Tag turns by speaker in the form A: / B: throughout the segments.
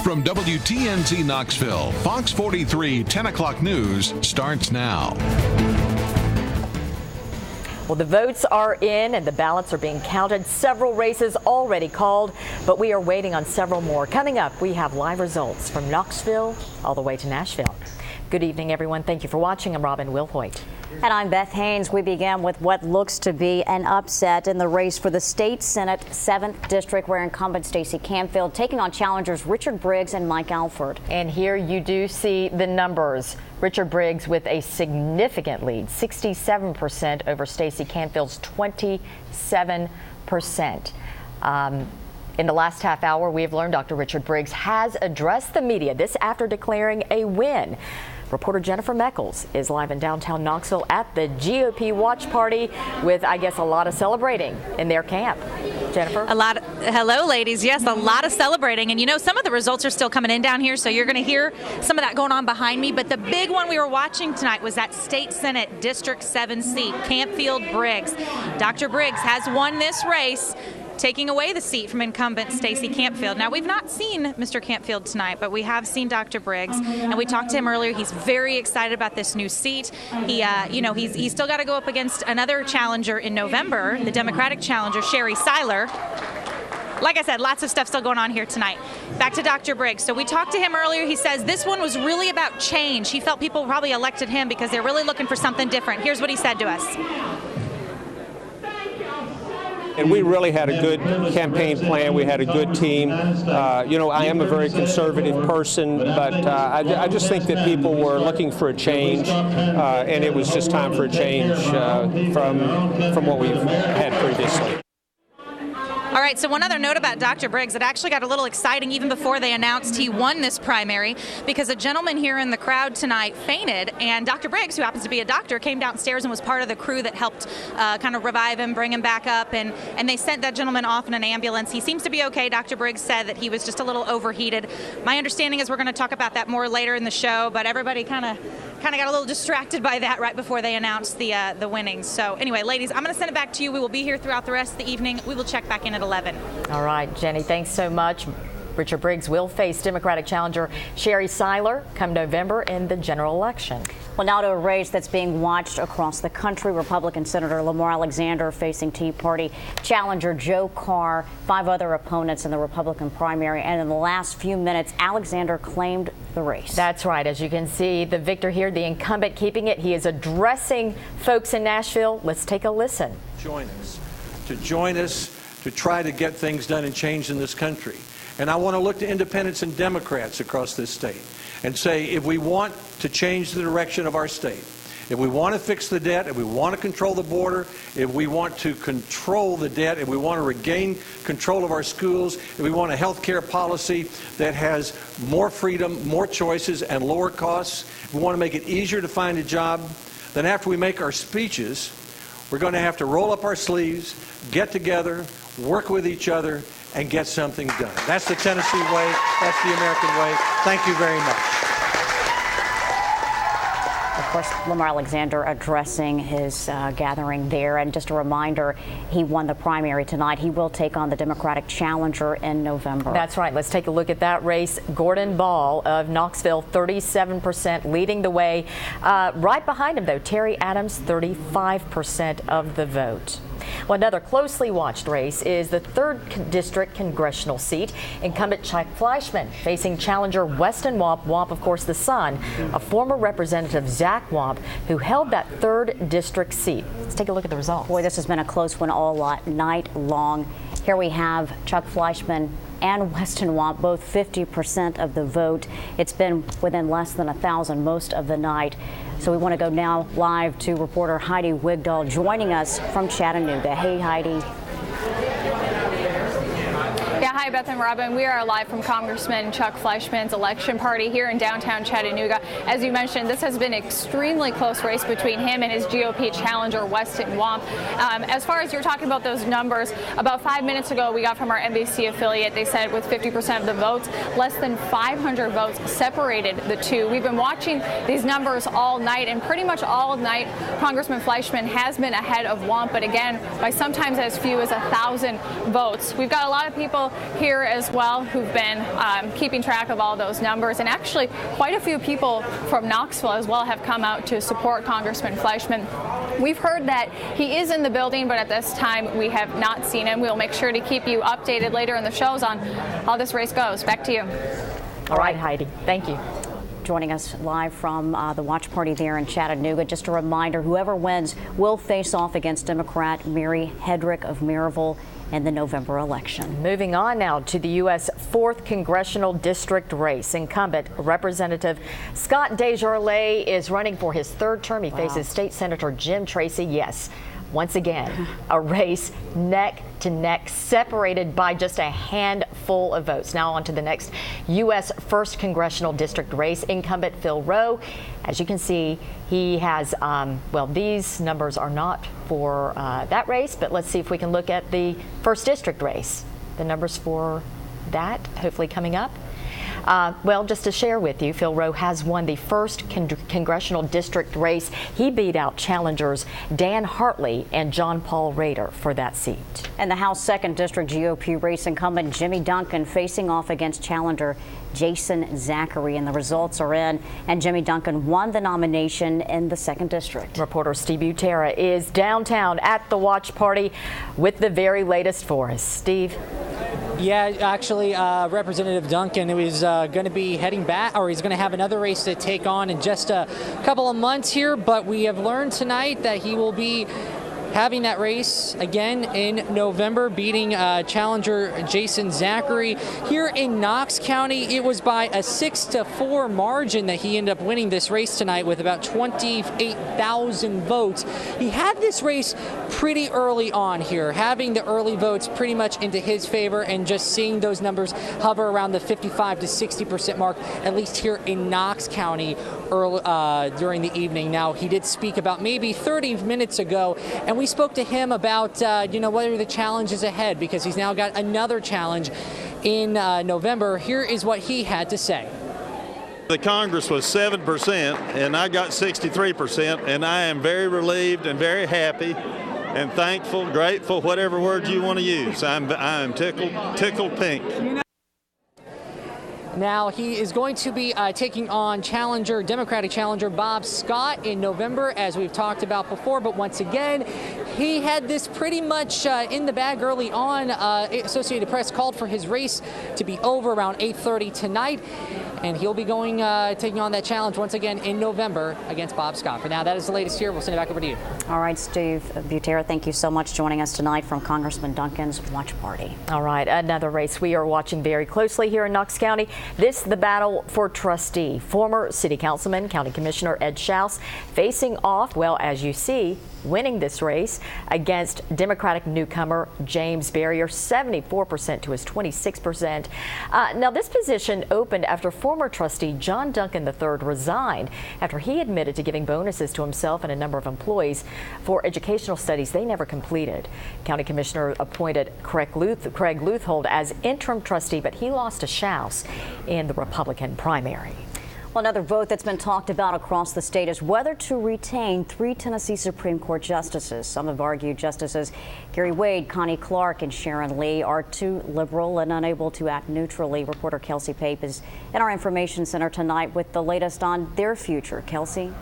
A: From WTNC Knoxville, Fox 43 10 o'clock news starts now.
B: Well, the votes are in and the ballots are being counted. Several races already called, but we are waiting on several more. Coming up, we have live results from Knoxville all the way to Nashville. Good evening, everyone. Thank you for watching. I'm Robin Wilhoit.
C: And I'm Beth Haynes. We began with what looks to be an upset in the race for the state Senate 7th District, where incumbent Stacey Canfield taking on challengers Richard Briggs and Mike Alford.
B: And here you do see the numbers. Richard Briggs with a significant lead, 67% over Stacey Canfield's 27%. In the last half hour, we have learned Dr. Richard Briggs has addressed the media, this after declaring a win. Reporter Jennifer Meckles is live in downtown Knoxville at the GOP watch party with, I guess, a lot of celebrating in their camp. Jennifer?
D: Hello, ladies. Yes, a lot of celebrating. And, you know, some of the results are still coming in down here, so you're going to hear some of that going on behind me. But the big one we were watching tonight was that State Senate District 7 seat, Canfield-Briggs. Dr. Briggs has won this race, taking away the seat from incumbent Stacey Canfield. Now, we've not seen Mr. Canfield tonight, but we have seen Dr. Briggs, and we talked to him earlier. He's very excited about this new seat. He's still got to go up against another challenger in November, the Democratic challenger, Sherry Seiler. Like I said, lots of stuff still going on here tonight. Back to Dr. Briggs. So we talked to him earlier. He says this one was really about change. He felt people probably elected him because they're really looking for something different. Here's what he said to us.
E: And we really had a good campaign plan. We had a good team. I am a very conservative person, but I just think that people were looking for a change, and it was just time for a change from what we've had previously.
D: All right, so one other note about Dr. Briggs. It actually got a little exciting even before they announced he won this primary, because a gentleman here in the crowd tonight fainted, and Dr. Briggs, who happens to be a doctor, came downstairs and was part of the crew that helped kind of revive him, bring him back up, and they sent that gentleman off in an ambulance. He seems to be okay. Dr. Briggs said that he was just a little overheated. My understanding is we're going to talk about that more later in the show, but everybody kind of got a little distracted by that right before they announced the winnings. So anyway, ladies, I'm going to send it back to you. We will be here throughout the rest of the evening. We will check back in at 11.
B: All right, Jenny, thanks so much. Richard Briggs will face Democratic challenger Sherry Seiler come November in the general election.
C: Well, now to a race that's being watched across the country. Republican Senator Lamar Alexander facing Tea Party challenger Joe Carr, 5 other opponents in the Republican primary. And in the last few minutes, Alexander claimed the race.
B: That's right. As you can see, the victor here, the incumbent keeping it. He is addressing folks in Nashville. Let's take a listen.
F: Join us to try to get things done and change in this country. And I want to look to independents and Democrats across this state and say, if we want to change the direction of our state, if we want to fix the debt, if we want to control the border, if we want to control the debt, if we want to regain control of our schools, if we want a health care policy that has more freedom, more choices, and lower costs, if we want to make it easier to find a job, then after we make our speeches, we're going to have to roll up our sleeves, get together, work with each other, and get something done. That's the Tennessee way. That's the American way. Thank you very much.
C: Of course, Lamar Alexander addressing his gathering there. And just a reminder, he won the primary tonight. He will take on the Democratic challenger in November.
B: That's right. Let's take a look at that race. Gordon Ball of Knoxville, 37% leading the way. Right behind him, though, Terry Adams, 35% of the vote. Well, another closely watched race is the 3rd District congressional seat. Incumbent Chuck Fleischman facing challenger Weston Wamp. Wamp, of course, the son of former Representative Zach Wamp, who held that 3rd District seat. Let's take a look at the results.
C: Boy, this has been a close one all night long. Here we have Chuck Fleischman and Weston Wamp, both 50% of the vote. It's been within less than 1,000 most of the night. So we want to go now live to reporter Heidi Wigdahl joining us from Chattanooga. Hey, Heidi.
G: Yeah, hi, Beth and Robin. We are live from Congressman Chuck Fleischman's election party here in downtown Chattanooga. As you mentioned, this has been an extremely close race between him and his GOP challenger, Weston Wamp. As far as you're talking about those numbers, about 5 minutes ago, we got from our NBC affiliate, they said with 50% of the votes, less than 500 votes separated the two. We've been watching these numbers all night, and pretty much all night, Congressman Fleischman has been ahead of Wamp, but again, by sometimes as few as 1,000 votes. We've got a lot of people here as well who've been keeping track of all those numbers. And actually, quite a few people from Knoxville as well have come out to support Congressman Fleischman. We've heard that he is in the building, but at this time we have not seen him. We'll make sure to keep you updated later in the shows on how this race goes. Back to you.
B: All right, Heidi. Thank you.
C: Joining us live from the watch party there in Chattanooga. Just a reminder, whoever wins will face off against Democrat Mary Hedrick of Maryville in the November election.
B: Moving on now to the U.S. 4th Congressional District race. Incumbent Representative Scott Desjardins is running for his third term. He faces State Senator Jim Tracy. Yes, once again, a race neck to neck, separated by just a handful of votes. Now on to the next U.S. 1st Congressional District race. Incumbent Phil Rowe, as you can see, he has, well, these numbers are not for that race, but let's see if we can look at the 1st District race. The numbers for that hopefully coming up. Well, just to share with you, Phil Rowe has won the 1st Congressional District race. He beat out challengers Dan Hartley and John Paul Rader for that seat.
C: And the House 2nd District GOP race, incumbent Jimmy Duncan facing off against challenger Jason Zachary, and the results are in, and Jimmy Duncan won the nomination in the 2nd District.
B: Reporter Steve Butera is downtown at the watch party with the very latest for us. Steve?
H: Yeah, actually, Representative Duncan is going to be heading back, or he's going to have another race to take on in just a couple of months here, but we have learned tonight that he will be having that race again in November, beating challenger Jason Zachary. Here in Knox County, it was by a 6-4 margin that he ended up winning this race tonight with about 28,000 votes. He had this race pretty early on here, having the early votes pretty much into his favor, and just seeing those numbers hover around the 55 to 60% mark, at least here in Knox County early, during the evening. Now, he did speak about maybe 30 minutes ago, and we spoke to him about, what are the challenges ahead, because he's now got another challenge in November. Here is what he had to say.
I: The Congress was 7%, and I got 63%, and I am very relieved and very happy and thankful, grateful, whatever word you want to use. I'm tickled pink.
H: Now, he is going to be taking on Democratic challenger Bob Scott in November, as we've talked about before. But once again, he had this pretty much in the bag early on. Associated Press called for his race to be over around 8:30 tonight, and he'll be going taking on that challenge once again in November against Bob Scott. For now, that is the latest here. We'll send it back over to you.
C: All right, Steve Butera, thank you so much joining us tonight from Congressman Duncan's watch party.
B: All right, another race we are watching very closely here in Knox County. This the battle for trustee. Former City Councilman, County Commissioner Ed Schaus facing off, well, as you see, winning this race against Democratic newcomer James Barrier, 74% to his 26%. Now, this position opened after former trustee John Duncan III resigned after he admitted to giving bonuses to himself and a number of employees for educational studies they never completed. County Commissioner appointed Craig Leuthold as interim trustee, but he lost to Schaus in the Republican primary.
C: Well, another vote that's been talked about across the state is whether to retain 3 Tennessee Supreme Court justices. Some have argued Justices Gary Wade, Connie Clark, and Sharon Lee are too liberal and unable to act neutrally. Reporter Kelsey Pape is in our information center tonight with the latest on their future. Kelsey?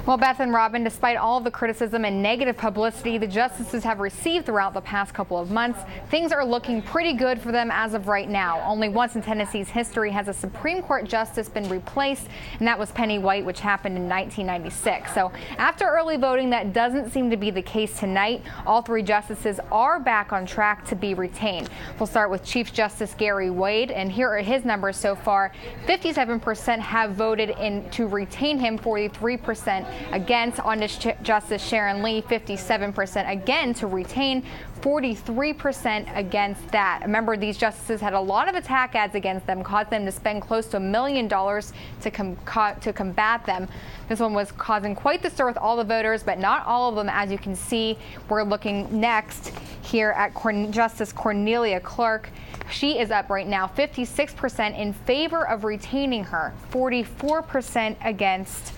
J: Well, Beth and Robin, despite all of the criticism and negative publicity the justices have received throughout the past couple of months, things are looking pretty good for them as of right now. Only once in Tennessee's history has a Supreme Court justice been replaced, and that was Penny White, which happened in 1996. So after early voting, that doesn't seem to be the case tonight. All 3 justices are back on track to be retained. We'll start with Chief Justice Gary Wade, and here are his numbers so far. 57% have voted in to retain him, 43% against. On to Justice Sharon Lee, 57% again to retain, 43% against that. Remember, these justices had a lot of attack ads against them, caused them to spend close to $1 million to combat them. This one was causing quite the stir with all the voters, but not all of them. As you can see, we're looking next here at Justice Cornelia Clark. She is up right now, 56% in favor of retaining her, 44% against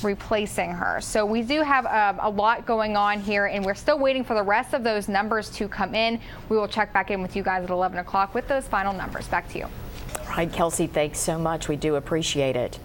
J: replacing her. So we do have a lot going on here, and we're still waiting for the rest of those numbers to come in. We will check back in with you guys at 11 o'clock with those final numbers. Back to you.
B: All right, Kelsey, thanks so much. We do appreciate it.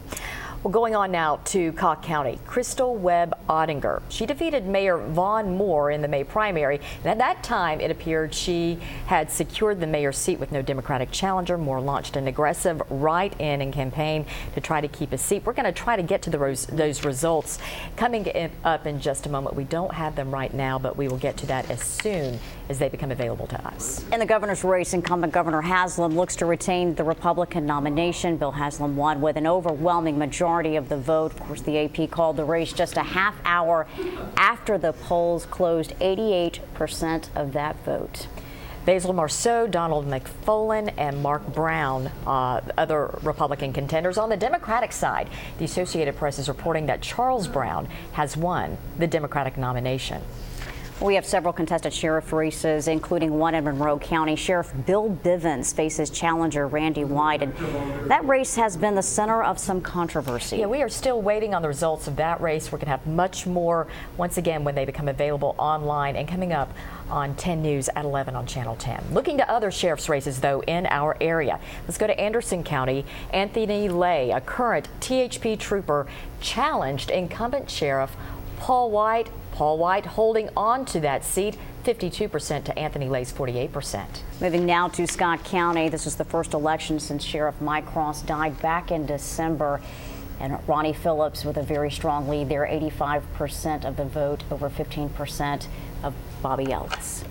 B: Well, going on now to Cocke County, Crystal Webb Ottinger. She defeated Mayor Vaughn Moore in the May primary, and at that time it appeared she had secured the mayor's seat with no Democratic challenger. Moore launched an aggressive write-in campaign to try to keep a seat. We're going to try to get to those results coming up in just a moment. We don't have them right now, but we will get to that as soon as they become available to us.
C: In the governor's race, incumbent Governor Haslam looks to retain the Republican nomination. Bill Haslam won with an overwhelming majority of the vote. Of course, the AP called the race just a half hour after the polls closed. 88% of that vote.
B: Basil Marceau, Donald McFolin, and Mark Brown, other Republican contenders. On the Democratic side, the Associated Press is reporting that Charles Brown has won the Democratic nomination.
C: We have several contested sheriff races, including one in Monroe County. Sheriff Bill Bivens faces challenger Randy White, and that race has been the center of some controversy.
B: Yeah, we are still waiting on the results of that race. We're going to have much more once again when they become available online and coming up on 10 News at 11 on Channel 10. Looking to other sheriff's races, though, in our area. Let's go to Anderson County. Anthony Lay, a current THP trooper, challenged incumbent Sheriff Paul White. Paul White holding on to that seat, 52% to Anthony Lay's 48%.
C: Moving now to Scott County. This is the first election since Sheriff Mike Cross died back in December. And Ronnie Phillips with a very strong lead there, 85% of the vote, over 15% of Bobby Ellis.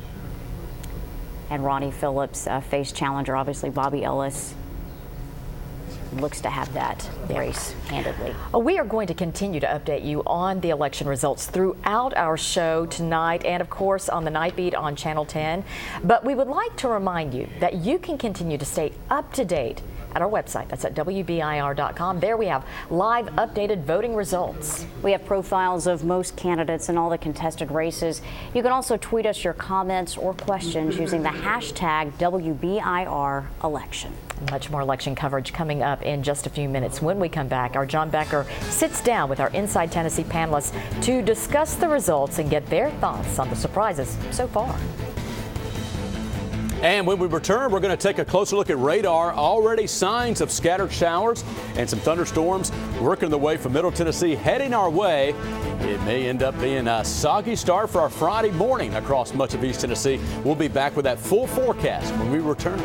C: And Ronnie Phillips faced challenger, obviously Bobby Ellis. Looks to have that race handedly.
B: We are going to continue to update you on the election results throughout our show tonight and, of course, on the Night Beat on Channel 10. But we would like to remind you that you can continue to stay up to date at our website. That's at WBIR.com. There we have live updated voting results.
C: We have profiles of most candidates in all the contested races. You can also tweet us your comments or questions using the hashtag WBIR election.
B: Much more election coverage coming up in just a few minutes. When we come back, our John Becker sits down with our Inside Tennessee panelists to discuss the results and get their thoughts on the surprises so far.
K: And when we return, we're going to take a closer look at radar. Already signs of scattered showers and some thunderstorms working their way from Middle Tennessee heading our way. It may end up being a soggy start for our Friday morning across much of East Tennessee. We'll be back with that full forecast when we return.